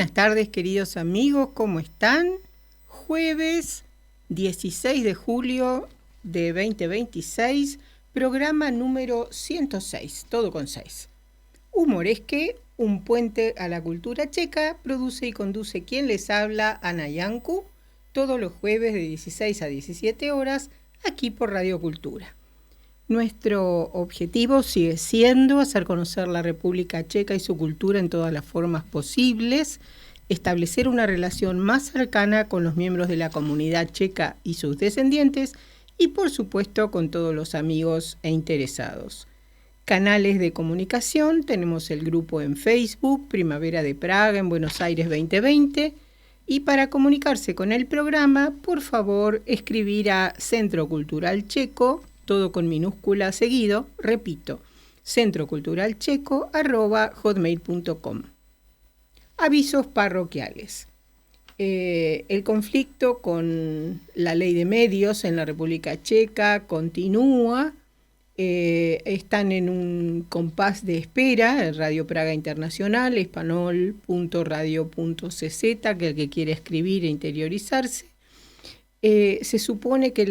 Buenas tardes, queridos amigos, ¿cómo están? Jueves 16 de julio de 2026, programa número 106, todo con 6. Humoresque, un puente a la cultura checa, produce y conduce quien les habla, Ana Yancu, todos los jueves de 16 a 17 horas, aquí por Radio Cultura. Nuestro objetivo sigue siendo hacer conocer la República Checa y su cultura en todas las formas posibles, establecer una relación más cercana con los miembros de la comunidad checa y sus descendientes y, por supuesto, con todos los amigos e interesados. Canales de comunicación, tenemos el grupo en Facebook, Primavera de Praga en Buenos Aires 2020, y para comunicarse con el programa, por favor, escribir a Centro Cultural Checo, todo con minúscula seguido, repito, centroculturalcheco@hotmail.com. Avisos parroquiales. El conflicto con la ley de medios en la República Checa continúa. Están en un compás de espera, Radio Praga Internacional, espanol.radio.cz, que el que quiere escribir e interiorizarse. Se supone que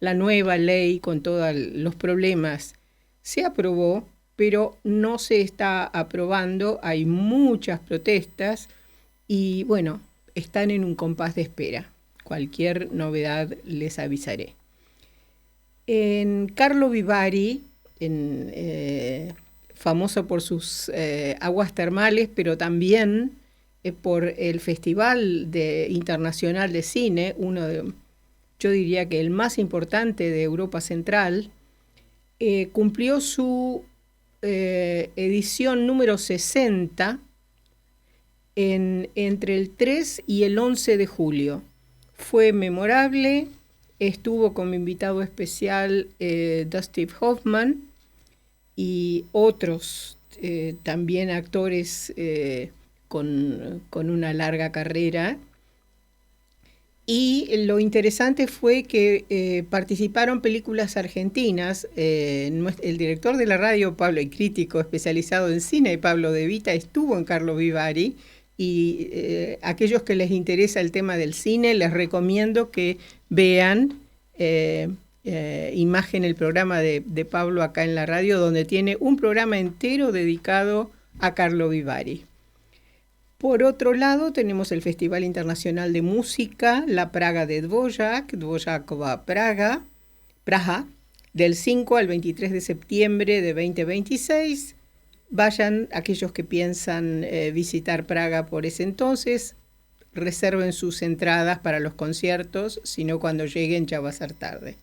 la nueva ley con todos los problemas se aprobó, pero no se está aprobando, hay muchas protestas y bueno, están en un compás de espera. Cualquier novedad les avisaré. En Karlovy Vary, famoso por sus aguas termales, pero también por el Festival Internacional de Cine, yo diría que el más importante de Europa Central, cumplió su edición número 60 entre el 3 y el 11 de julio. Fue memorable, estuvo como invitado especial Dustin Hoffman y otros también actores con una larga carrera. Y lo interesante fue que participaron películas argentinas. El director de la radio, Pablo, y crítico especializado en cine, Pablo De Vita, estuvo en Karlovy Vary. Y aquellos que les interesa el tema del cine, les recomiendo que vean Imagen, el programa de Pablo acá en la radio, donde tiene un programa entero dedicado a Karlovy Vary. Por otro lado, tenemos el Festival Internacional de Música, la Praga de Dvořákova Praga, del 5 al 23 de septiembre de 2026. Vayan aquellos que piensan visitar Praga por ese entonces, reserven sus entradas para los conciertos, si no cuando lleguen ya va a ser tarde.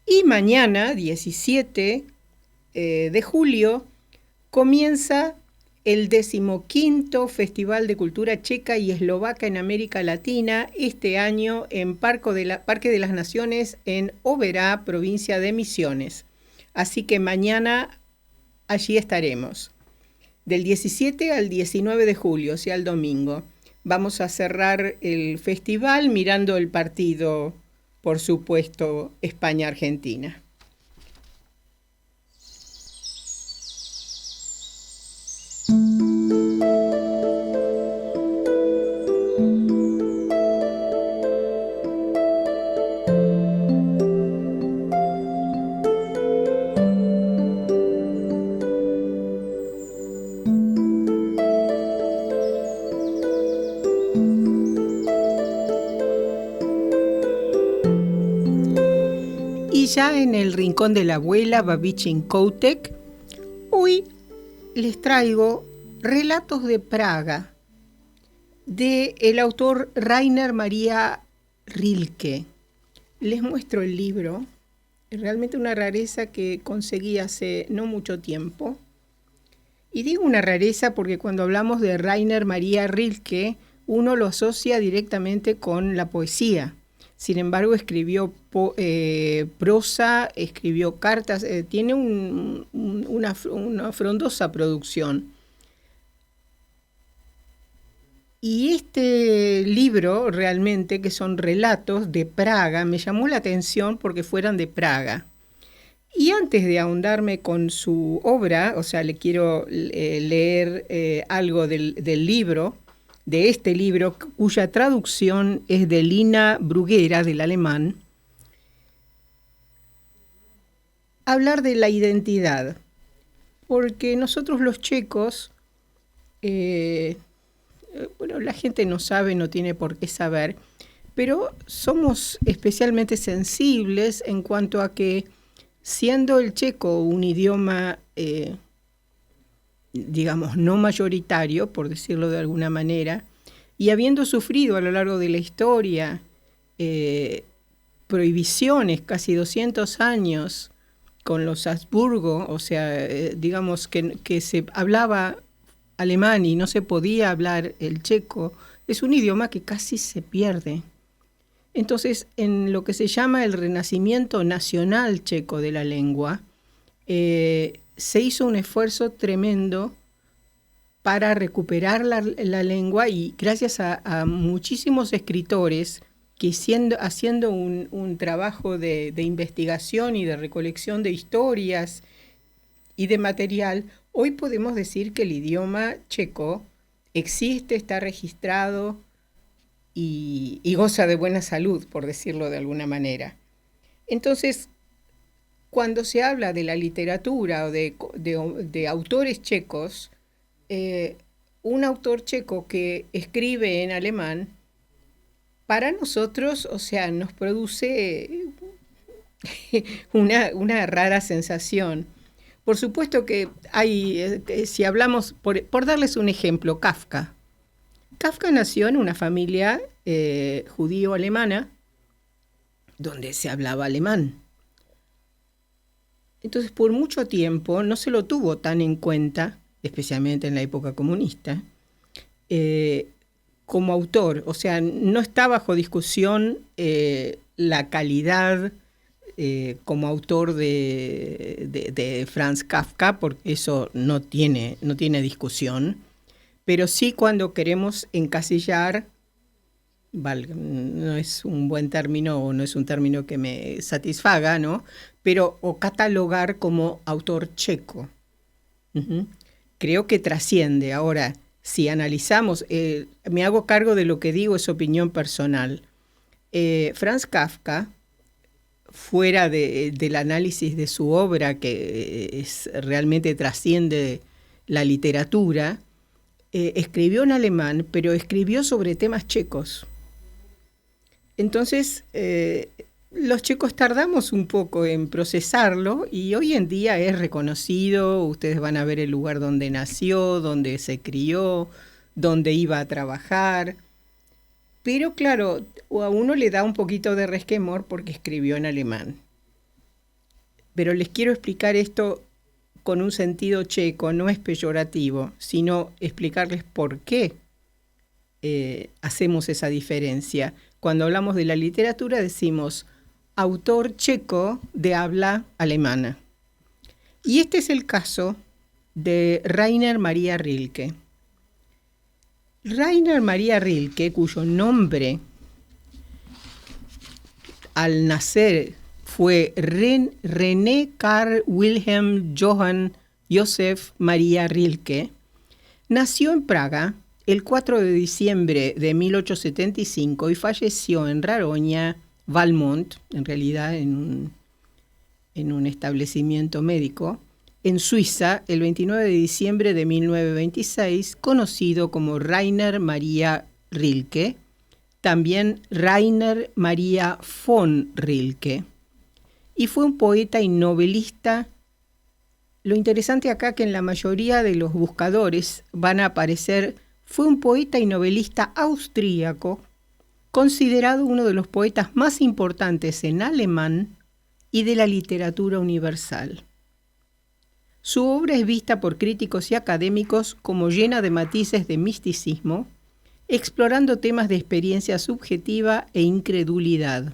Y mañana, 17 de julio, comienza el 15º Festival de Cultura Checa y Eslovaca en América Latina, este año en Parque de las Naciones en Oberá, provincia de Misiones. Así que mañana allí estaremos, del 17 al 19 de julio, o sea, el domingo. Vamos a cerrar el festival mirando el partido, por supuesto, España-Argentina. Ya en el rincón de la abuela Babichin Koutek, hoy les traigo Relatos de Praga, del autor Rainer Maria Rilke. Les muestro el libro, es realmente una rareza que conseguí hace no mucho tiempo. Y digo una rareza porque cuando hablamos de Rainer Maria Rilke, uno lo asocia directamente con la poesía. Sin embargo, escribió prosa, escribió cartas, tiene una frondosa producción. Y este libro, realmente, que son relatos de Praga, me llamó la atención porque fueran de Praga. Y antes de ahondarme con su obra, o sea, le quiero leer algo del libro, de este libro, cuya traducción es de Lina Bruguera, del alemán, hablar de la identidad. Porque nosotros los checos, bueno, la gente no sabe, no tiene por qué saber, pero somos especialmente sensibles en cuanto a que, siendo el checo un idioma, digamos, no mayoritario, por decirlo de alguna manera, y habiendo sufrido a lo largo de la historia prohibiciones, casi 200 años, con los Habsburgo, o sea, digamos que se hablaba alemán y no se podía hablar el checo, es un idioma que casi se pierde. Entonces, en lo que se llama el renacimiento nacional checo de la lengua, se hizo un esfuerzo tremendo para recuperar la lengua, y gracias a muchísimos escritores que haciendo un trabajo de investigación y de recolección de historias y de material, hoy podemos decir que el idioma checo existe, está registrado y goza de buena salud, por decirlo de alguna manera. Entonces, cuando se habla de la literatura o de autores checos, un autor checo que escribe en alemán, para nosotros, o sea, nos produce una rara sensación. Por supuesto que hay, si hablamos, por darles un ejemplo, Kafka. Kafka nació en una familia judío-alemana donde se hablaba alemán. Entonces, por mucho tiempo no se lo tuvo tan en cuenta, especialmente en la época comunista, como autor. O sea, no está bajo discusión la calidad como autor de Franz Kafka, porque eso no tiene discusión. Pero sí, cuando queremos encasillar, no es un buen término o no es un término que me satisfaga, ¿no? Pero o catalogar como autor checo. Uh-huh. Creo que trasciende. Ahora, si analizamos, me hago cargo de lo que digo, es opinión personal. Franz Kafka, fuera del análisis de su obra, que realmente trasciende la literatura, escribió en alemán, pero escribió sobre temas checos. Entonces, los checos tardamos un poco en procesarlo, y hoy en día es reconocido. Ustedes van a ver el lugar donde nació, donde se crió, donde iba a trabajar. Pero claro, a uno le da un poquito de resquemor porque escribió en alemán. Pero les quiero explicar esto con un sentido checo, no es peyorativo, sino explicarles por qué hacemos esa diferencia. Cuando hablamos de la literatura decimos autor checo de habla alemana. Y este es el caso de Rainer Maria Rilke. Rainer Maria Rilke, cuyo nombre al nacer fue René Karl Wilhelm Johann Joseph Maria Rilke, nació en Praga el 4 de diciembre de 1875 y falleció en Raroña, Valmont, en realidad en un establecimiento médico, en Suiza, el 29 de diciembre de 1926, conocido como Rainer Maria Rilke, también Rainer Maria von Rilke, y fue un poeta y novelista. Lo interesante acá que en la mayoría de los buscadores van a aparecer, fue un poeta y novelista austríaco, considerado uno de los poetas más importantes en alemán y de la literatura universal. Su obra es vista por críticos y académicos como llena de matices de misticismo, explorando temas de experiencia subjetiva e incredulidad.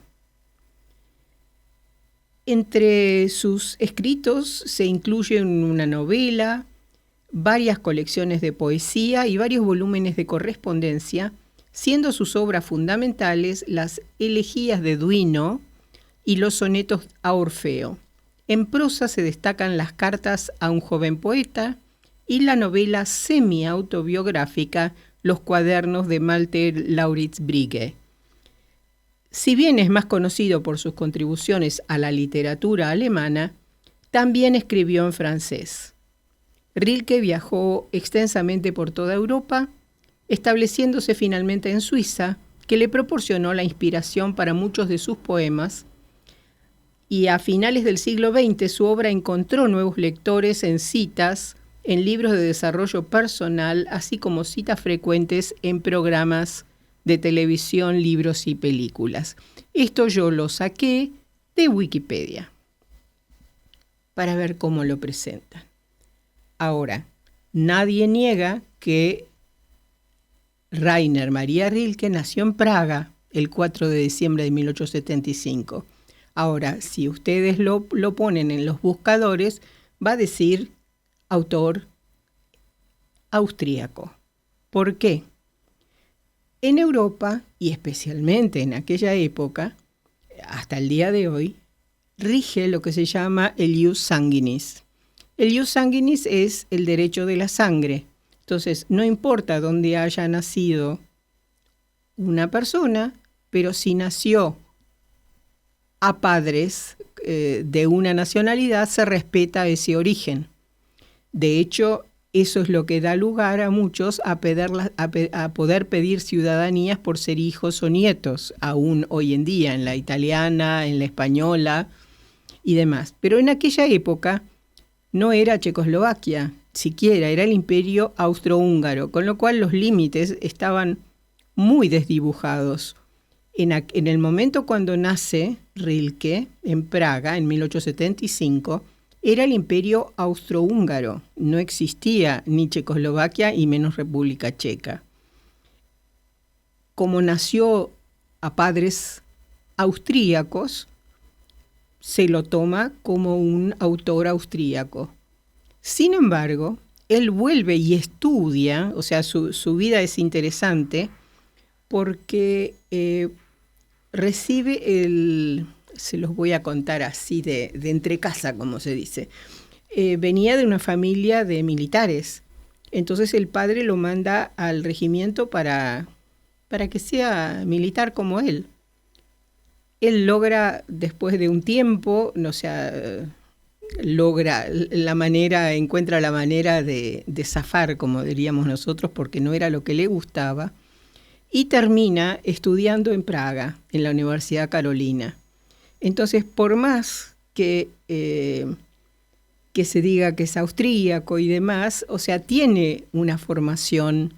Entre sus escritos se incluyen una novela, varias colecciones de poesía y varios volúmenes de correspondencia, siendo sus obras fundamentales las elegías de Duino y los sonetos a Orfeo. En prosa se destacan las cartas a un joven poeta y la novela semi-autobiográfica Los cuadernos de Malte Lauritz Brigge. Si bien es más conocido por sus contribuciones a la literatura alemana, también escribió en francés. Rilke viajó extensamente por toda Europa, estableciéndose finalmente en Suiza, que le proporcionó la inspiración para muchos de sus poemas, y a finales del siglo XX su obra encontró nuevos lectores en citas, en libros de desarrollo personal, así como citas frecuentes en programas de televisión, libros y películas. Esto yo lo saqué de Wikipedia para ver cómo lo presentan. Ahora, nadie niega que Rainer Maria Rilke nació en Praga el 4 de diciembre de 1875. Ahora, si ustedes lo ponen en los buscadores, va a decir autor austríaco. ¿Por qué? En Europa, y especialmente en aquella época, hasta el día de hoy, rige lo que se llama el ius sanguinis. El ius sanguinis es el derecho de la sangre. Entonces, no importa dónde haya nacido una persona, pero si nació a padres de una nacionalidad, se respeta ese origen. De hecho, eso es lo que da lugar a muchos a poder pedir ciudadanías por ser hijos o nietos, aún hoy en día, en la italiana, en la española y demás. Pero en aquella época no era Checoslovaquia, siquiera era el Imperio Austrohúngaro, con lo cual los límites estaban muy desdibujados. En el momento cuando nace Rilke, en Praga, en 1875, era el Imperio Austrohúngaro. No existía ni Checoslovaquia y menos República Checa. Como nació a padres austríacos, se lo toma como un autor austríaco. Sin embargo, él vuelve y estudia, o sea, su vida es interesante porque recibe se los voy a contar así de entrecasa, como se dice. Venía de una familia de militares, entonces el padre lo manda al regimiento para que sea militar como él. Él logra, después de un tiempo, encuentra la manera de zafar, como diríamos nosotros, porque no era lo que le gustaba, y termina estudiando en Praga, en la Universidad Carolina. Entonces, por más que se diga que es austríaco y demás, o sea, tiene una formación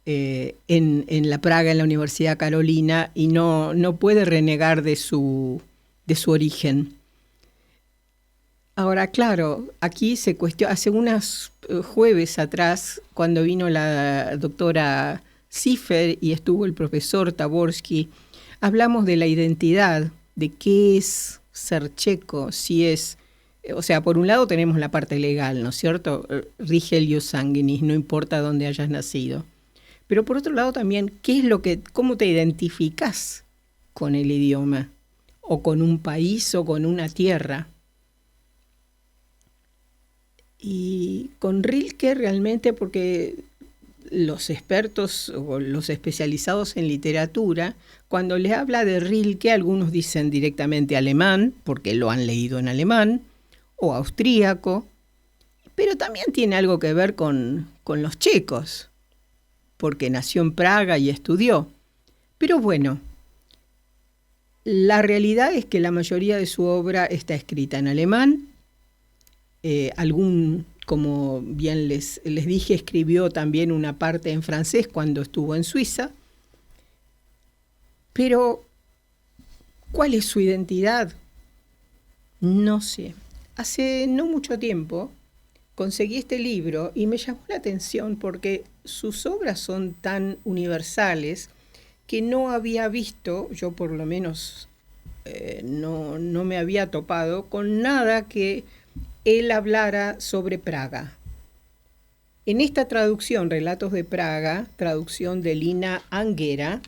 en la Praga, en la Universidad Carolina, y no puede renegar de su origen. Ahora, claro, aquí se cuestiona, hace unos jueves atrás, cuando vino la doctora Ziffer y estuvo el profesor Taborski, hablamos de la identidad, de qué es ser checo, si es, o sea, por un lado tenemos la parte legal, ¿no es cierto? Rige el ius sanguinis, no importa dónde hayas nacido. Pero por otro lado también, ¿cómo te identificás con el idioma? O con un país o con una tierra. Y con Rilke realmente, porque los expertos o los especializados en literatura, cuando les habla de Rilke, algunos dicen directamente alemán, porque lo han leído en alemán, o austríaco, pero también tiene algo que ver con los checos, porque nació en Praga y estudió. Pero bueno, la realidad es que la mayoría de su obra está escrita en alemán. Como bien les dije, escribió también una parte en francés cuando estuvo en Suiza. Pero, ¿cuál es su identidad? No sé. Hace no mucho tiempo conseguí este libro y me llamó la atención porque sus obras son tan universales que no había visto, yo por lo menos no me había topado con nada que él hablara sobre Praga. En esta traducción, Relatos de Praga, traducción de Lina Anguera,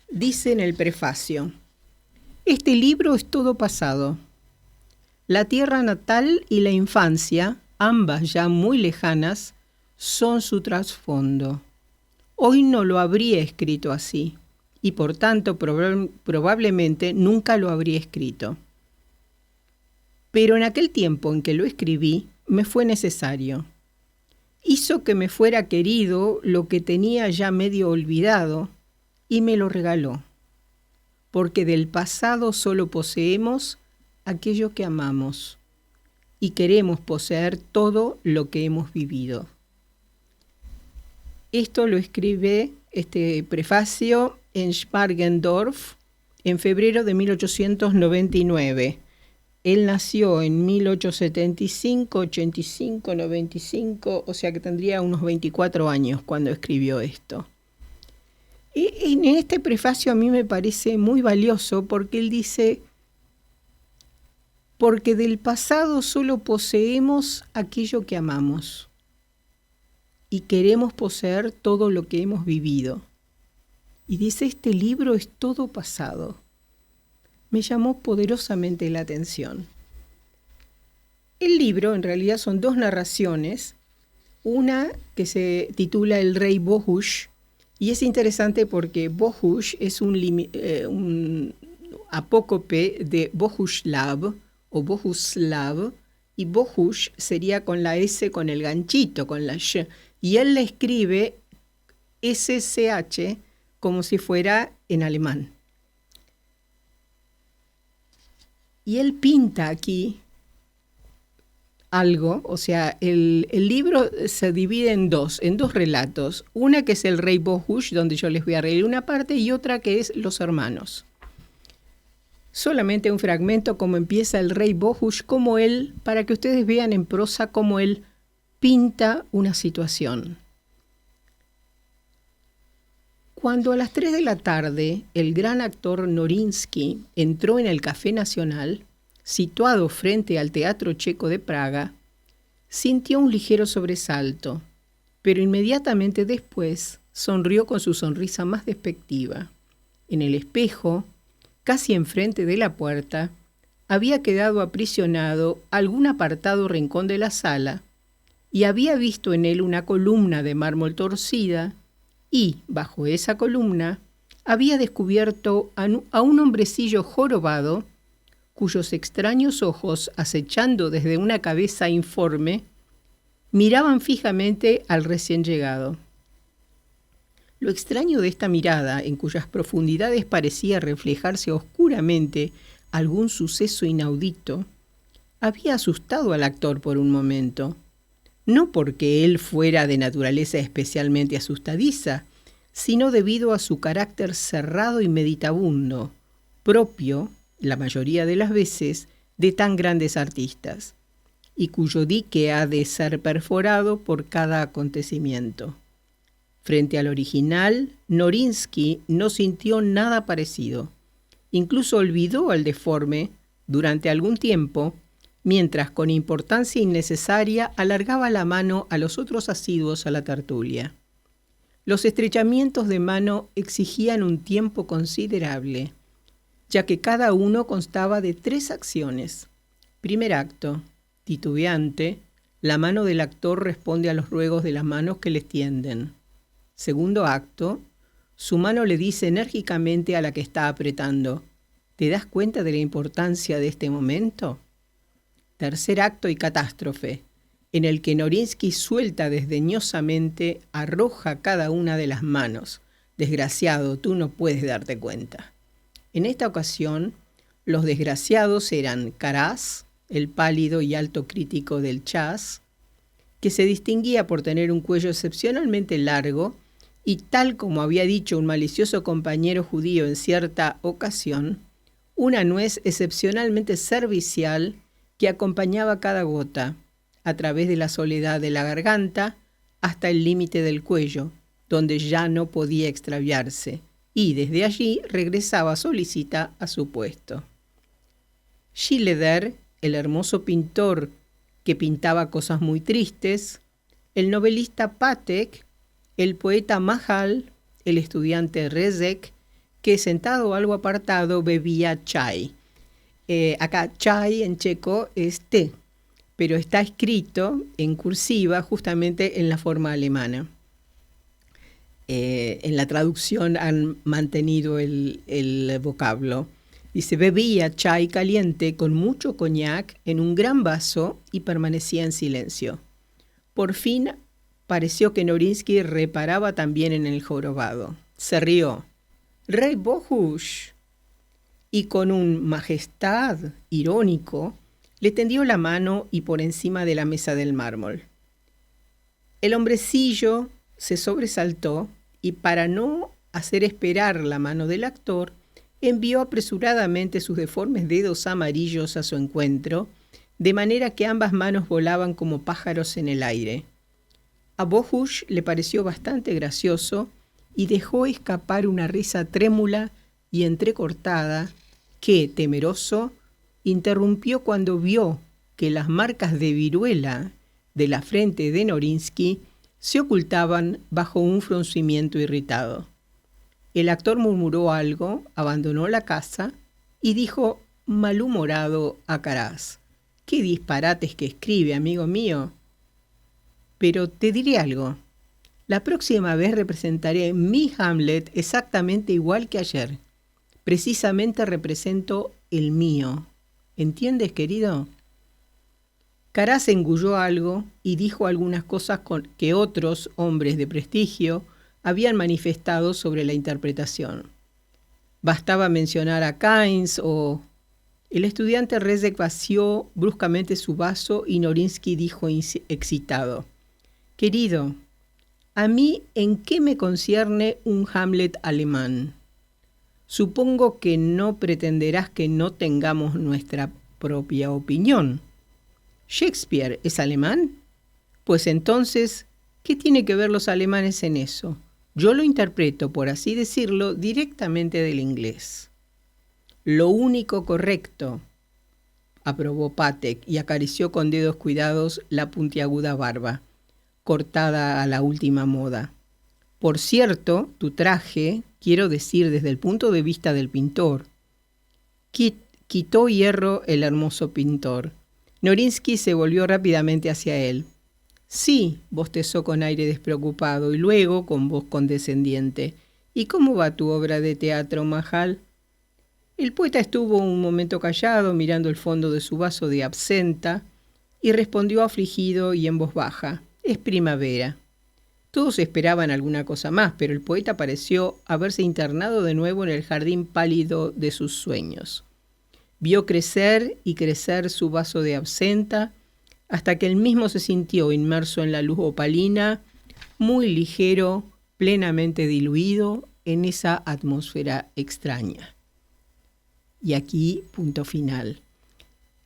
dice en el prefacio: este libro es todo pasado. La tierra natal y la infancia, ambas ya muy lejanas, son su trasfondo. Hoy no lo habría escrito así, y por tanto probablemente nunca lo habría escrito. Pero en aquel tiempo en que lo escribí, me fue necesario. Hizo que me fuera querido lo que tenía ya medio olvidado, y me lo regaló. Porque del pasado solo poseemos aquello que amamos, y queremos poseer todo lo que hemos vivido. Esto lo escribe, este prefacio, en Schmargendorf en febrero de 1899. Él nació en 1875, 85, 95, o sea que tendría unos 24 años cuando escribió esto. Y en este prefacio a mí me parece muy valioso porque él dice, porque del pasado solo poseemos aquello que amamos y queremos poseer todo lo que hemos vivido. Y dice, este libro es todo pasado. Me llamó poderosamente la atención. El libro en realidad son dos narraciones, una que se titula El rey Bohush, y es interesante porque Bohush es un apócope de Bohuslav o Bohuslav, y Bohush sería con la S, con el ganchito, con la sh, y él la escribe SCH como si fuera en alemán. Y él pinta aquí algo, o sea, el libro se divide en dos relatos. Una que es el rey Bohush, donde yo les voy a leer una parte, y otra que es los hermanos. Solamente un fragmento como empieza el rey Bohush, como él, para que ustedes vean en prosa cómo él pinta una situación. Cuando a las 3 de la tarde el gran actor Norinsky entró en el Café Nacional, situado frente al Teatro Checo de Praga, sintió un ligero sobresalto, pero inmediatamente después sonrió con su sonrisa más despectiva. En el espejo, casi enfrente de la puerta, había quedado aprisionado algún apartado rincón de la sala y había visto en él una columna de mármol torcida y, bajo esa columna, había descubierto a un hombrecillo jorobado cuyos extraños ojos, acechando desde una cabeza informe, miraban fijamente al recién llegado. Lo extraño de esta mirada, en cuyas profundidades parecía reflejarse oscuramente algún suceso inaudito, había asustado al actor por un momento. No porque él fuera de naturaleza especialmente asustadiza, sino debido a su carácter cerrado y meditabundo, propio, la mayoría de las veces, de tan grandes artistas, y cuyo dique ha de ser perforado por cada acontecimiento. Frente al original, Norinsky no sintió nada parecido. Incluso olvidó al deforme durante algún tiempo, mientras con importancia innecesaria alargaba la mano a los otros asiduos a la tertulia. Los estrechamientos de mano exigían un tiempo considerable, ya que cada uno constaba de 3 acciones. Primer acto, titubeante, la mano del actor responde a los ruegos de las manos que le tienden. Segundo acto, su mano le dice enérgicamente a la que está apretando, ¿te das cuenta de la importancia de este momento? Tercer acto y catástrofe, en el que Norinsky suelta desdeñosamente, arroja cada una de las manos. Desgraciado, tú no puedes darte cuenta. En esta ocasión, los desgraciados eran Karas, el pálido y alto crítico del jazz, que se distinguía por tener un cuello excepcionalmente largo y, tal como había dicho un malicioso compañero judío en cierta ocasión, una nuez excepcionalmente servicial que acompañaba cada gota, a través de la soledad de la garganta hasta el límite del cuello, donde ya no podía extraviarse, y desde allí regresaba solícita a su puesto. Schiller, el hermoso pintor que pintaba cosas muy tristes, el novelista Patek, el poeta Mahal, el estudiante Rezek, que sentado algo apartado bebía chai. Acá chai en checo es té, pero está escrito en cursiva justamente en la forma alemana. En la traducción han mantenido el vocablo. Dice, bebía chai caliente con mucho coñac en un gran vaso y permanecía en silencio. Por fin pareció que Norinsky reparaba también en el jorobado. Se rió. Rey Bohush. Y con un majestad irónico le tendió la mano y por encima de la mesa del mármol. El hombrecillo se sobresaltó y para no hacer esperar la mano del actor, envió apresuradamente sus deformes dedos amarillos a su encuentro, de manera que ambas manos volaban como pájaros en el aire. A Bohush le pareció bastante gracioso y dejó escapar una risa trémula y entrecortada que, temeroso, interrumpió cuando vio que las marcas de viruela de la frente de Norinsky se ocultaban bajo un fruncimiento irritado. El actor murmuró algo, abandonó la casa y dijo malhumorado a Karas: «¡Qué disparates que escribe, amigo mío! Pero te diré algo. La próxima vez representaré mi Hamlet exactamente igual que ayer. Precisamente represento el mío. ¿Entiendes, querido?» Karas engulló algo y dijo algunas cosas que otros hombres de prestigio habían manifestado sobre la interpretación. Bastaba mencionar a Keynes o... El estudiante Rezek vació bruscamente su vaso y Norinsky dijo excitado: «Querido, ¿a mí en qué me concierne un Hamlet alemán? Supongo que no pretenderás que no tengamos nuestra propia opinión. ¿Shakespeare es alemán? Pues entonces, ¿qué tiene que ver los alemanes en eso? Yo lo interpreto, por así decirlo, directamente del inglés». «Lo único correcto», aprobó Patek y acarició con dedos cuidados la puntiaguda barba, cortada a la última moda. «Por cierto, tu traje, quiero decir desde el punto de vista del pintor». Quitó hierro el hermoso pintor. Norinsky se volvió rápidamente hacia él. «Sí», bostezó con aire despreocupado y luego, con voz condescendiente, «¿y cómo va tu obra de teatro, Mahal?» El poeta estuvo un momento callado, mirando el fondo de su vaso de absenta, y respondió afligido y en voz baja: «Es primavera». Todos esperaban alguna cosa más, pero el poeta pareció haberse internado de nuevo en el jardín pálido de sus sueños. Vio crecer y crecer su vaso de absenta hasta que él mismo se sintió inmerso en la luz opalina, muy ligero, plenamente diluido en esa atmósfera extraña. Y aquí, punto final.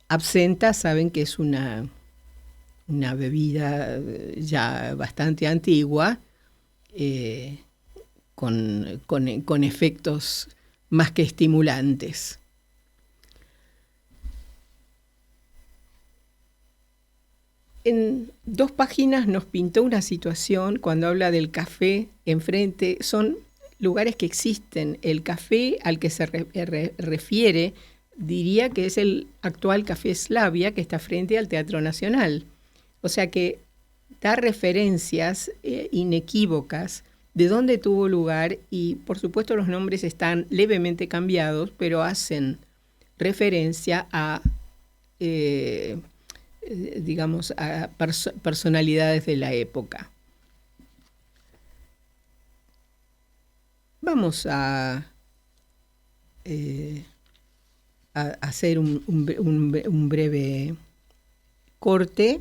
Absenta, saben que es una bebida ya bastante antigua, con efectos más que estimulantes. En 2 páginas nos pintó una situación cuando habla del café enfrente. Son lugares que existen. El café al que se refiere diría que es el actual Café Slavia, que está frente al Teatro Nacional. O sea que da referencias inequívocas de dónde tuvo lugar y, por supuesto, los nombres están levemente cambiados, pero hacen referencia a, digamos, a personalidades de la época. Vamos a hacer un breve corte.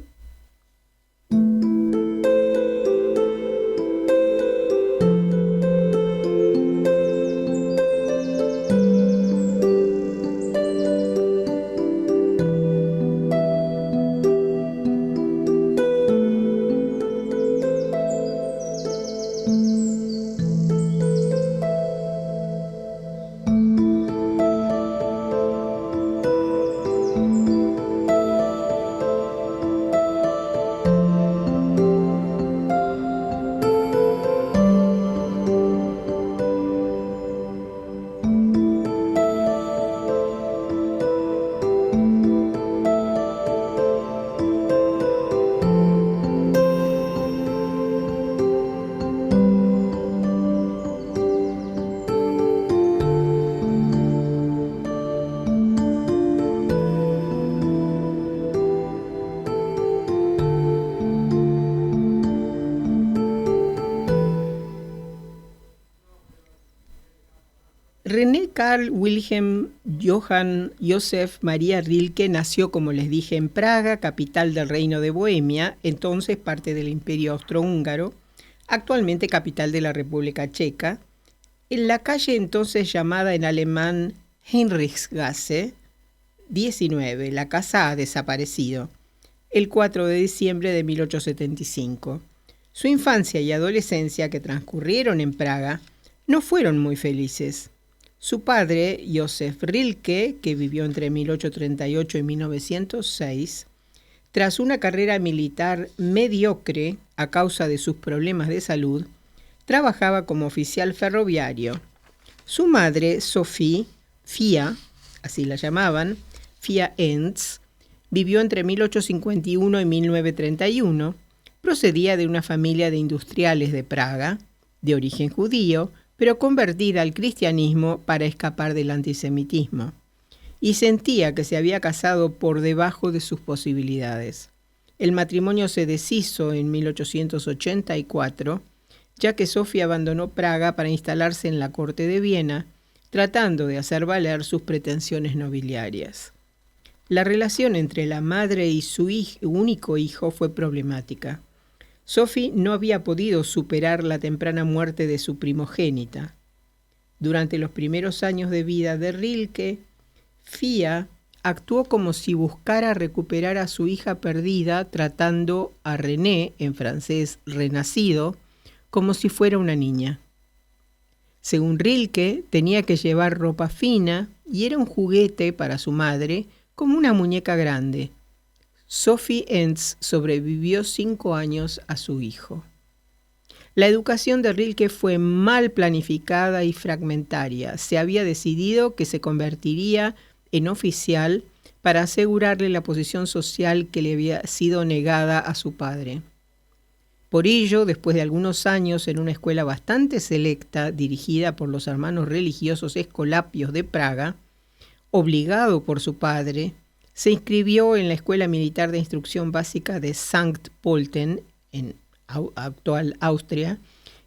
René Carl Wilhelm Johann Joseph Maria Rilke nació, como les dije, en Praga, capital del Reino de Bohemia, entonces parte del Imperio Austrohúngaro, actualmente capital de la República Checa, en la calle entonces llamada en alemán Heinrichsgasse 19. La casa ha desaparecido el 4 de diciembre de 1875. Su infancia y adolescencia, que transcurrieron en Praga, no fueron muy felices. Su padre, Josef Rilke, que vivió entre 1838 y 1906, tras una carrera militar mediocre a causa de sus problemas de salud, trabajaba como oficial ferroviario. Su madre, Sophie, Fia, así la llamaban, Fia Enz, vivió entre 1851 y 1931, procedía de una familia de industriales de Praga, de origen judío, pero convertida al cristianismo para escapar del antisemitismo, y sentía que se había casado por debajo de sus posibilidades. El matrimonio se deshizo en 1884, ya que Sofía abandonó Praga para instalarse en la corte de Viena, tratando de hacer valer sus pretensiones nobiliarias. La relación entre la madre y su único hijo fue problemática. Sophie no había podido superar la temprana muerte de su primogénita. Durante los primeros años de vida de Rilke, Fia actuó como si buscara recuperar a su hija perdida, tratando a René, en francés renacido, como si fuera una niña. Según Rilke, tenía que llevar ropa fina y era un juguete para su madre, como una muñeca grande. Sophie Enz sobrevivió 5 años a su hijo. La educación de Rilke fue mal planificada y fragmentaria. Se había decidido que se convertiría en oficial para asegurarle la posición social que le había sido negada a su padre. Por ello, después de algunos años en una escuela bastante selecta dirigida por los hermanos religiosos escolapios de Praga, obligado por su padre, se inscribió en la Escuela Militar de Instrucción Básica de Sankt Pölten, en actual Austria,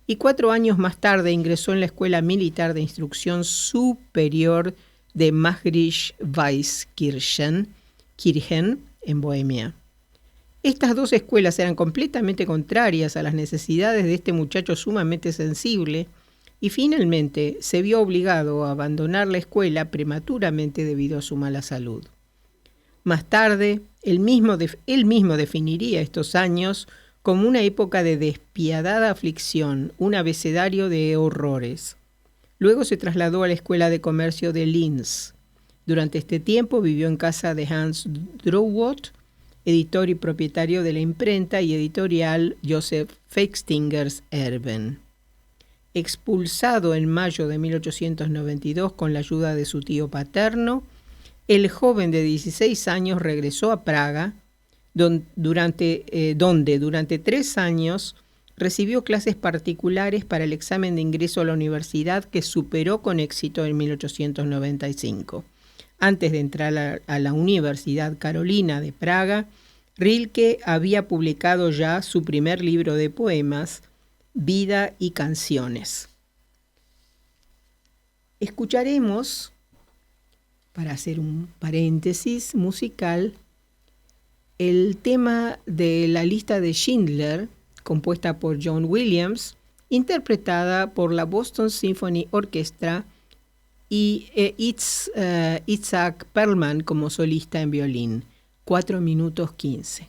y 4 años más tarde ingresó en la Escuela Militar de Instrucción Superior de Magrisch-Weißkirchen, en Bohemia. Estas dos escuelas eran completamente contrarias a las necesidades de este muchacho sumamente sensible, y finalmente se vio obligado a abandonar la escuela prematuramente debido a su mala salud. Más tarde, él mismo definiría estos años como una época de despiadada aflicción, un abecedario de horrores. Luego se trasladó a la Escuela de Comercio de Linz. Durante este tiempo vivió en casa de Hans Drouot, editor y propietario de la imprenta y editorial Joseph Feixstingers Erben. Expulsado en mayo de 1892 con la ayuda de su tío paterno, el joven de 16 años regresó a Praga, donde durante 3 años recibió clases particulares para el examen de ingreso a la universidad, que superó con éxito en 1895. Antes de entrar a la Universidad Carolina de Praga, Rilke había publicado ya su primer libro de poemas, Vida y Canciones. Escucharemos, para hacer un paréntesis musical, el tema de la lista de Schindler, compuesta por John Williams, interpretada por la Boston Symphony Orchestra y Isaac Perlman como solista en violín. 4 minutos 15.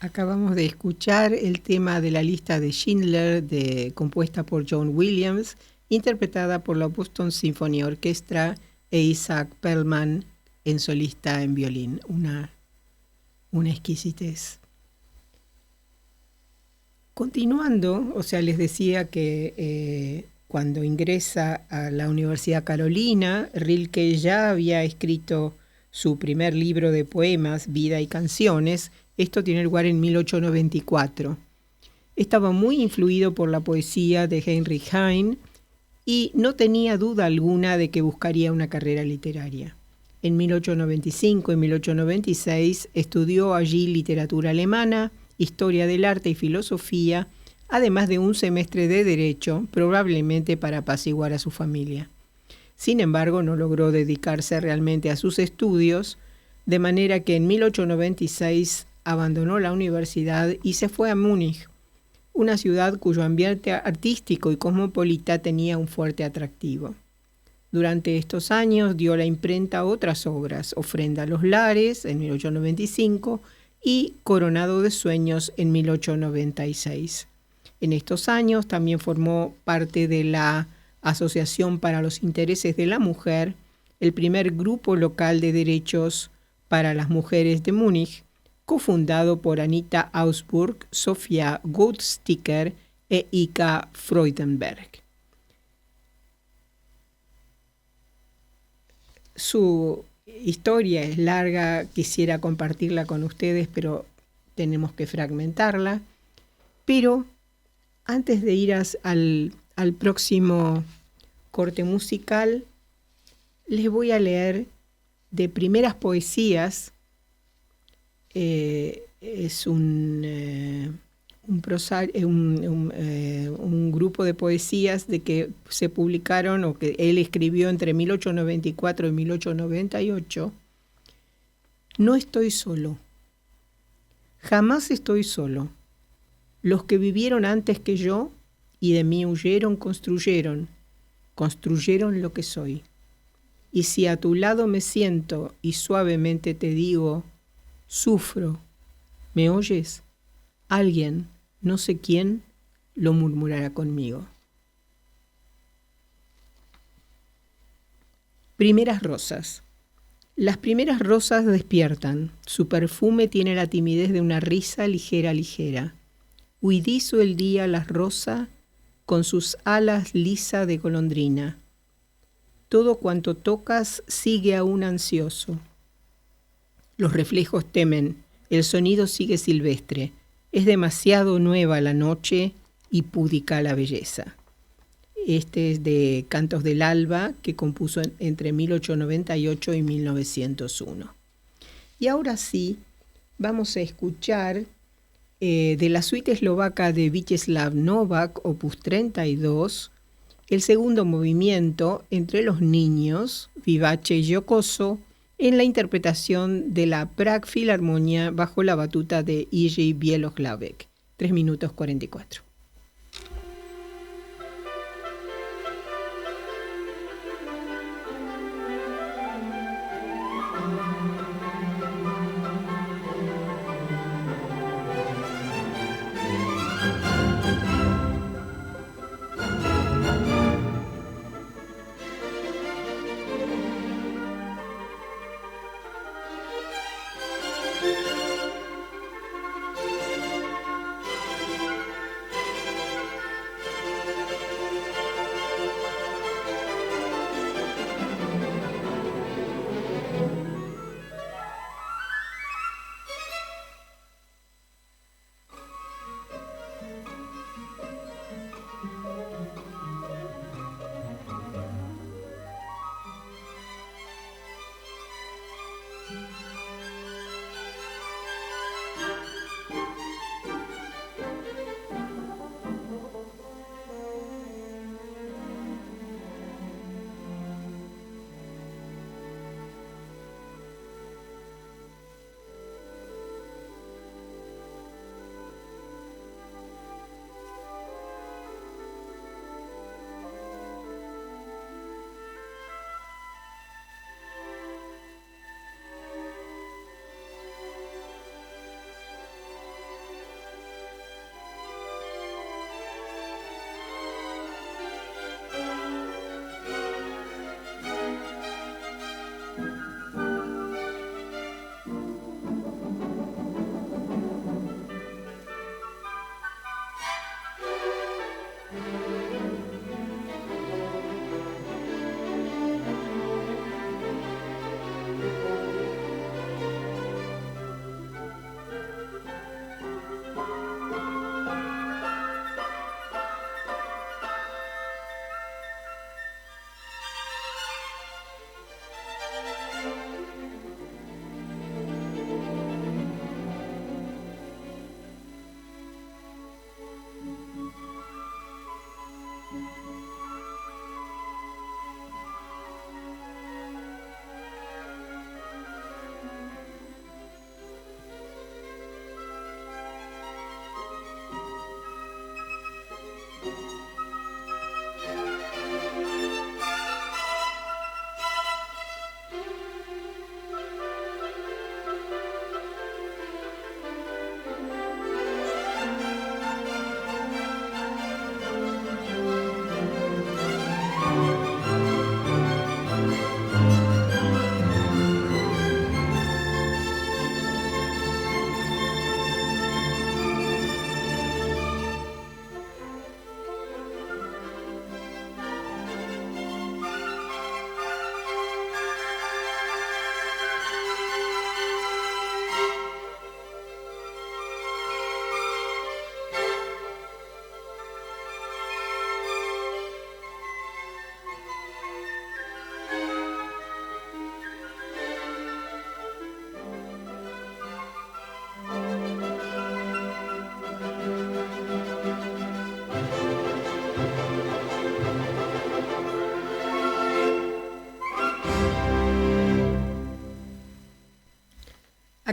Acabamos de escuchar el tema de la lista de Schindler, compuesta por John Williams, interpretada por la Boston Symphony Orchestra e Isaac Perlman en solista en violín. Una exquisitez. Continuando, les decía que cuando ingresa a la Universidad Carolina, Rilke ya había escrito su primer libro de poemas, Vida y Canciones. Esto tiene lugar en 1894. Estaba muy influido por la poesía de Heinrich Heine y no tenía duda alguna de que buscaría una carrera literaria. En 1895 y 1896 estudió allí literatura alemana, historia del arte y filosofía, además de un semestre de derecho, probablemente para apaciguar a su familia. Sin embargo, no logró dedicarse realmente a sus estudios, de manera que en 1896 abandonó la universidad y se fue a Múnich, una ciudad cuyo ambiente artístico y cosmopolita tenía un fuerte atractivo. Durante estos años dio a la imprenta otras obras, Ofrenda a los Lares en 1895 y Coronado de Sueños en 1896. En estos años también formó parte de la Asociación para los Intereses de la Mujer, el primer grupo local de derechos para las mujeres de Múnich, cofundado por Anita Augsburg, Sofia Goldsticker e Ika Freudenberg. Su historia es larga, quisiera compartirla con ustedes, pero tenemos que fragmentarla. Pero antes de ir al próximo corte musical, les voy a leer de primeras poesías. Es un grupo de poesías de que se publicaron o que él escribió entre 1894 y 1898. No estoy solo. Jamás estoy solo. Los que vivieron antes que yo y de mí huyeron, construyeron lo que soy. Y si a tu lado me siento y suavemente te digo, sufro, ¿me oyes? Alguien, no sé quién, lo murmurará conmigo. Primeras rosas. Las primeras rosas despiertan. Su perfume tiene la timidez de una risa ligera, ligera. Huidizo el día las rosa con sus alas lisa de golondrina. Todo cuanto tocas sigue aún ansioso. Los reflejos temen, el sonido sigue silvestre. Es demasiado nueva la noche y púdica la belleza. Este es de Cantos del Alba, que compuso entre 1898 y 1901. Y ahora sí, vamos a escuchar de la suite eslovaca de Vítězslav Novák, opus 32, el segundo movimiento, Entre los niños, vivace y jocoso, en la interpretación de la Prague Filarmonia bajo la batuta de Jiří Bělohlavek. 3 minutos 44.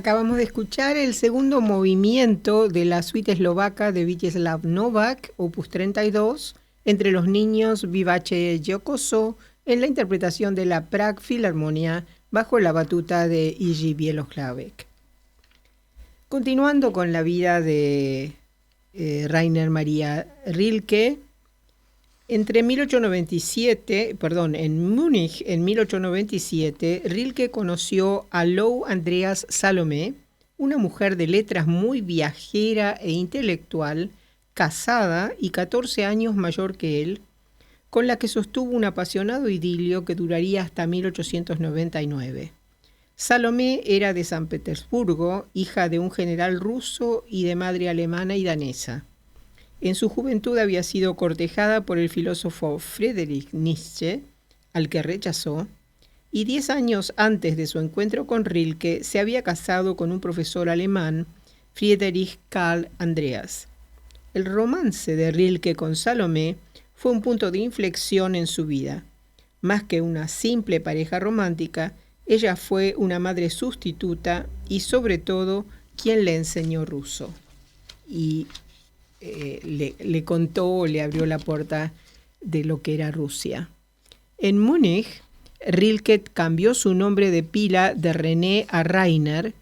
Acabamos de escuchar el segundo movimiento de la suite eslovaca de Vítězslav Novák, opus 32, entre los niños Vivace Giocoso, en la interpretación de la Prague Philharmonia bajo la batuta de Jiří Bělohlávek. Continuando con la vida de Rainer Maria Rilke, en Múnich, en 1897, Rilke conoció a Lou Andreas Salomé, una mujer de letras muy viajera e intelectual, casada y 14 años mayor que él, con la que sostuvo un apasionado idilio que duraría hasta 1899. Salomé era de San Petersburgo, hija de un general ruso y de madre alemana y danesa. En su juventud había sido cortejada por el filósofo Friedrich Nietzsche, al que rechazó, y 10 años antes de su encuentro con Rilke se había casado con un profesor alemán, Friedrich Karl Andreas. El romance de Rilke con Salomé fue un punto de inflexión en su vida. Más que una simple pareja romántica, ella fue una madre sustituta y sobre todo quien le enseñó ruso. Y le contó, le abrió la puerta de lo que era Rusia. En Múnich, Rilke cambió su nombre de pila de René a Rainer,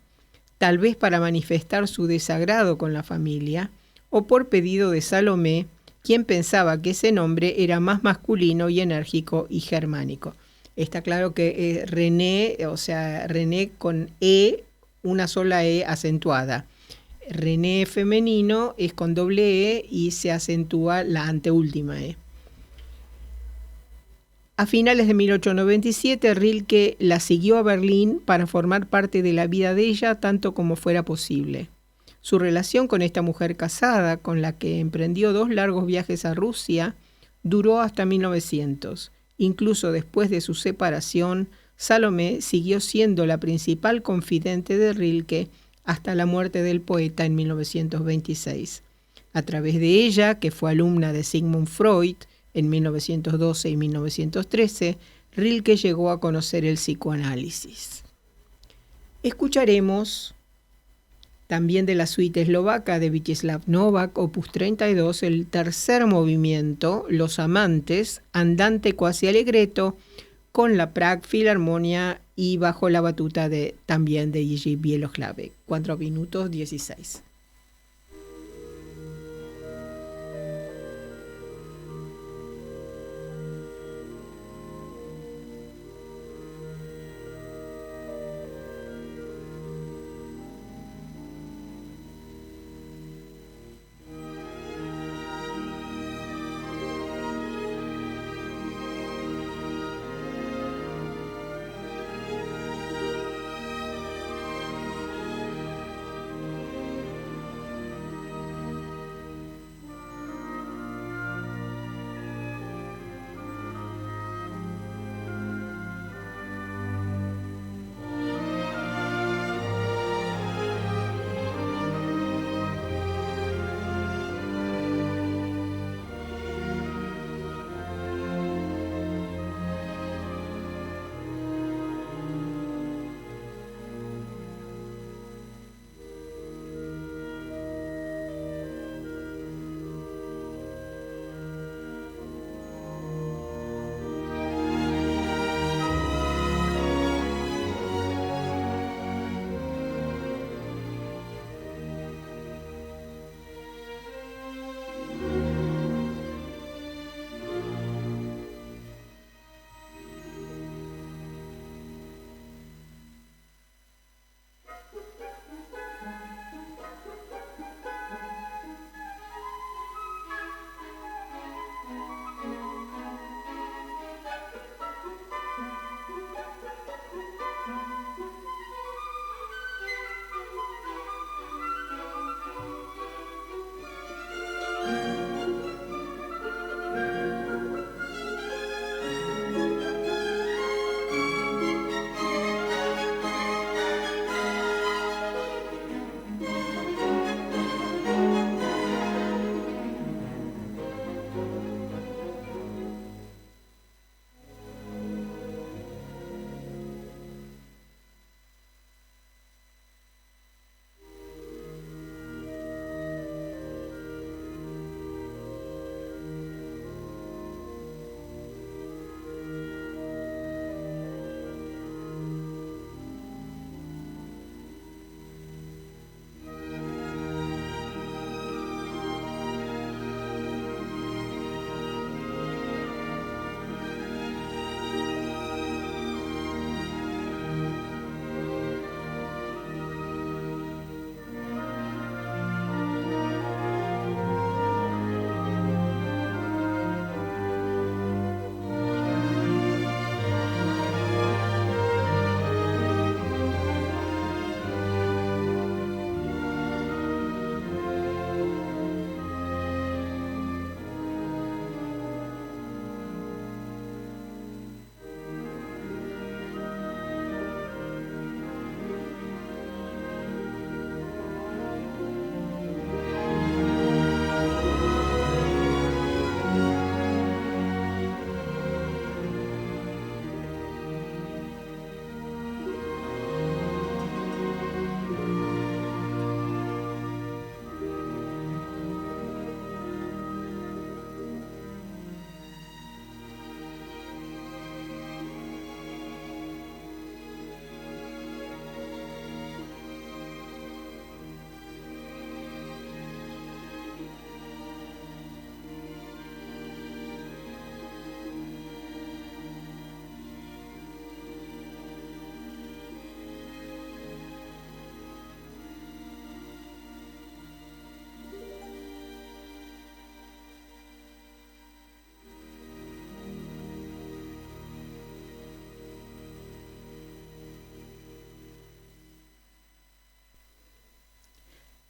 tal vez para manifestar su desagrado con la familia, o por pedido de Salomé, quien pensaba que ese nombre era más masculino y enérgico y germánico. Está claro que René, o sea, René con E, una sola E acentuada. René femenino es con doble E y se acentúa la anteúltima E. A finales de 1897, Rilke la siguió a Berlín para formar parte de la vida de ella tanto como fuera posible. Su relación con esta mujer casada, con la que emprendió 2 largos viajes a Rusia, duró hasta 1900. Incluso después de su separación, Salomé siguió siendo la principal confidente de Rilke hasta la muerte del poeta en 1926. A través de ella, que fue alumna de Sigmund Freud en 1912 y 1913, Rilke llegó a conocer el psicoanálisis. Escucharemos también de la suite eslovaca de Vítězslav Novák, opus 32, el tercer movimiento, Los Amantes, andante quasi allegretto, con la Prague Philharmonia y bajo la batuta también de Jiří Bělohlávek. 4 minutos 16.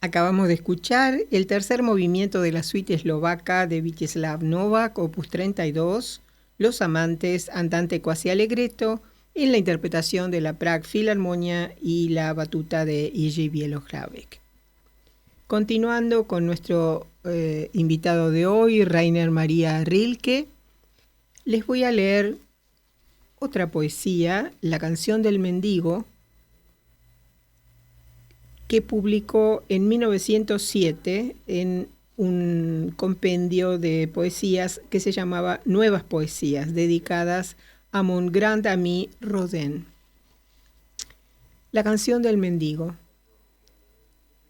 Acabamos de escuchar el tercer movimiento de la suite eslovaca de Vítězslav Novák, opus 32, Los amantes, andante quasi allegretto, en la interpretación de la Prague Philharmonia y la batuta de Jiří Bělohlávek. Continuando con nuestro invitado de hoy, Rainer Maria Rilke, les voy a leer otra poesía, La canción del mendigo, que publicó en 1907 en un compendio de poesías que se llamaba Nuevas Poesías, dedicadas a Mon grand ami Rodin. La canción del mendigo.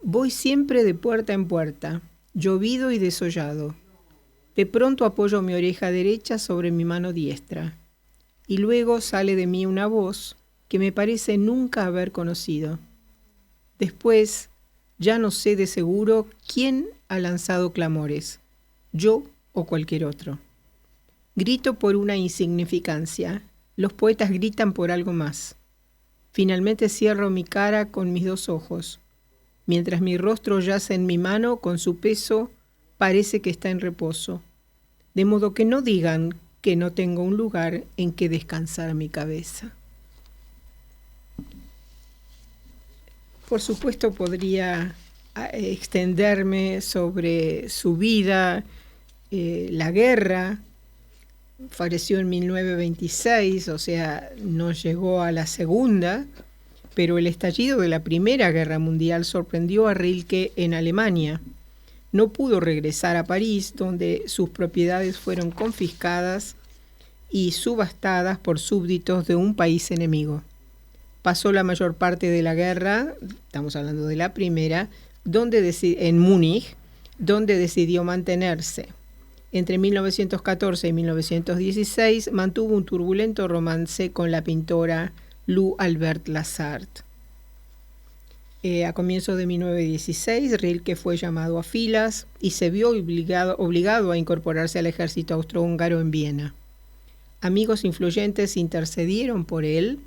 Voy siempre de puerta en puerta, llovido y desollado. De pronto apoyo mi oreja derecha sobre mi mano diestra, y luego sale de mí una voz que me parece nunca haber conocido. Después, ya no sé de seguro quién ha lanzado clamores, yo o cualquier otro. Grito por una insignificancia, los poetas gritan por algo más. Finalmente cierro mi cara con mis dos ojos. Mientras mi rostro yace en mi mano, con su peso, parece que está en reposo. De modo que no digan que no tengo un lugar en que descansar mi cabeza. Por supuesto, podría extenderme sobre su vida, la guerra. Falleció en 1926, o sea, no llegó a la segunda, pero el estallido de la Primera Guerra Mundial sorprendió a Rilke en Alemania. No pudo regresar a París, donde sus propiedades fueron confiscadas y subastadas por súbditos de un país enemigo. Pasó la mayor parte de la guerra, estamos hablando de la primera, en Múnich, donde decidió mantenerse. Entre 1914 y 1916 mantuvo un turbulento romance con la pintora Lou Albert Lazard. A comienzos de 1916, Rilke fue llamado a filas y se vio obligado a incorporarse al ejército austrohúngaro en Viena. Amigos influyentes intercedieron por él,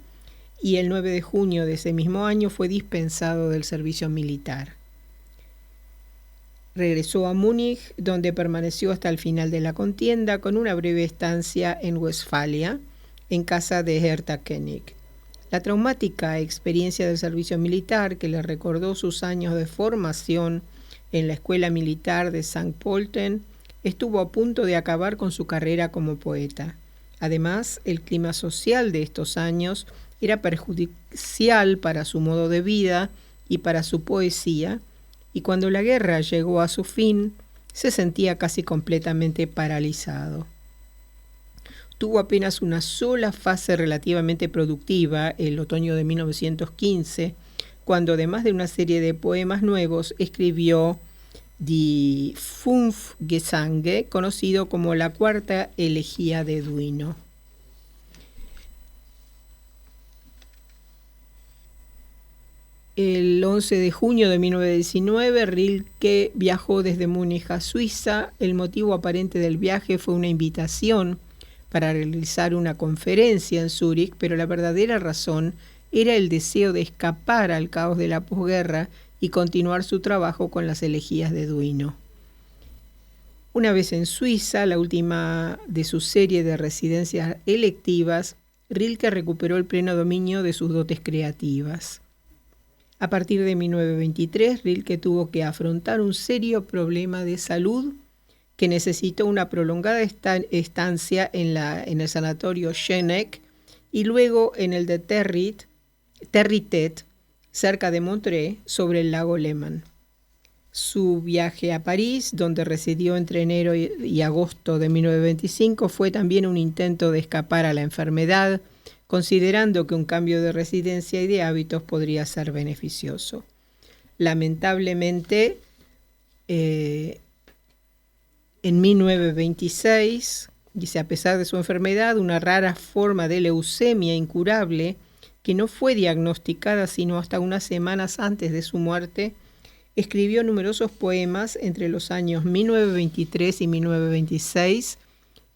y el 9 de junio de ese mismo año fue dispensado del servicio militar. Regresó a Múnich, donde permaneció hasta el final de la contienda, con una breve estancia en Westfalia, en casa de Hertha Koenig. La traumática experiencia del servicio militar, que le recordó sus años de formación en la escuela militar de St. Pölten, estuvo a punto de acabar con su carrera como poeta. Además, el clima social de estos años era perjudicial para su modo de vida y para su poesía, y cuando la guerra llegó a su fin, se sentía casi completamente paralizado. Tuvo apenas una sola fase relativamente productiva, el otoño de 1915, cuando además de una serie de poemas nuevos, escribió Die Fünf Gesange, conocido como la cuarta elegía de Duino. El 11 de junio de 1919, Rilke viajó desde Múnich a Suiza. El motivo aparente del viaje fue una invitación para realizar una conferencia en Zúrich, pero la verdadera razón era el deseo de escapar al caos de la posguerra y continuar su trabajo con las elegías de Duino. Una vez en Suiza, la última de su serie de residencias electivas, Rilke recuperó el pleno dominio de sus dotes creativas. A partir de 1923, Rilke tuvo que afrontar un serio problema de salud que necesitó una prolongada estancia en el sanatorio Schöneck y luego en el de Territet, cerca de Montreux, sobre el lago Léman. Su viaje a París, donde residió entre enero y agosto de 1925, fue también un intento de escapar a la enfermedad, considerando que un cambio de residencia y de hábitos podría ser beneficioso. Lamentablemente, en 1926, dice, a pesar de su enfermedad, una rara forma de leucemia incurable, que no fue diagnosticada sino hasta unas semanas antes de su muerte, escribió numerosos poemas entre los años 1923 y 1926,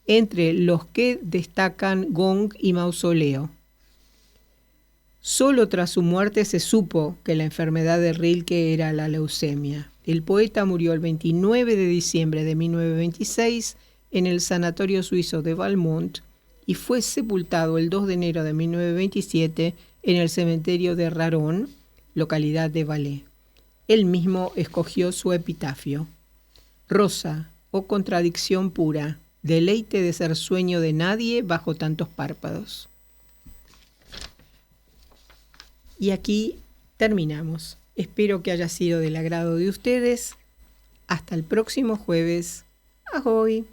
entre los que destacan Gong y Mausoleo. Solo tras su muerte se supo que la enfermedad de Rilke era la leucemia. El poeta murió el 29 de diciembre de 1926 en el sanatorio suizo de Valmont y fue sepultado el 2 de enero de 1927 en el cementerio de Raron, localidad de Valais. Él mismo escogió su epitafio: Rosa, oh contradicción pura, deleite de ser sueño de nadie bajo tantos párpados. Y aquí terminamos. Espero que haya sido del agrado de ustedes. Hasta el próximo jueves. Ahoy.